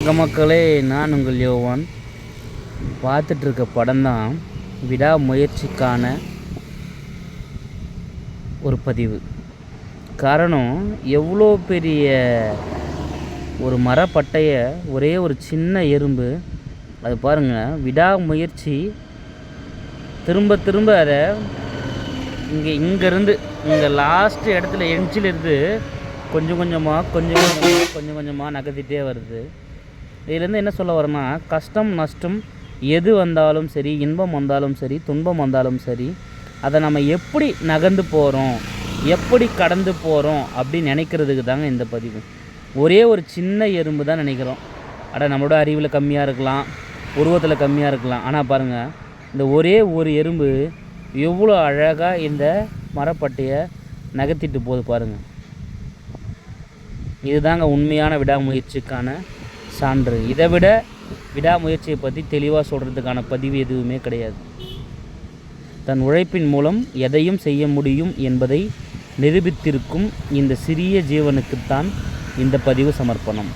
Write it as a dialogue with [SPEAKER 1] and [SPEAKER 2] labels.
[SPEAKER 1] மக்களே, நான் உங்கள் யோவான். பார்த்துட்ருக்க படம் தான் விடாமுயற்சிக்கான ஒரு பதிவு. காரணம், எவ்வளோ பெரிய ஒரு மரப்பட்டையை ஒரே ஒரு சின்ன எறும்பு, அது பாருங்கள், விடாமுயற்சி திரும்ப திரும்ப அதை இங்கேருந்து இங்கே லாஸ்ட்டு இடத்துல எஞ்சிலிருந்து கொஞ்சம் கொஞ்சமாக நகர்த்திட்டே வருது. இதிலேருந்து என்ன சொல்ல வரேன்னா, கஷ்டம் நஷ்டம் எது வந்தாலும் சரி, இன்பம் வந்தாலும் சரி, துன்பம் வந்தாலும் சரி, அதை நம்ம எப்படி நகர்ந்து போகிறோம், எப்படி கடந்து போகிறோம் அப்படின்னு நினைக்கிறதுக்கு தாங்க இந்த பதிவு. ஒரே ஒரு சின்ன எறும்பு தான் நினைக்கிறோம். நம்மளோட அறிவில் கம்மியாக இருக்கலாம், உருவத்தில் கம்மியாக இருக்கலாம். ஆனால் பாருங்கள், இந்த ஒரே ஒரு எறும்பு எவ்வளோ அழகாக இந்த மரப்பட்டையை நகர்த்திட்டு போகுது பாருங்கள். இதுதாங்க உண்மையான விடாமுயற்சிக்கான சான்று. இதை விட விடாமுயற்சியை பற்றி தெளிவாக சொல்கிறதுக்கான பதிவு எதுவுமே கிடையாது. தன் உழைப்பின் மூலம் எதையும் செய்ய முடியும் என்பதை நிரூபித்திருக்கும் இந்த சிறிய ஜீவனுக்குத்தான் இந்த பதிவு சமர்ப்பணம்.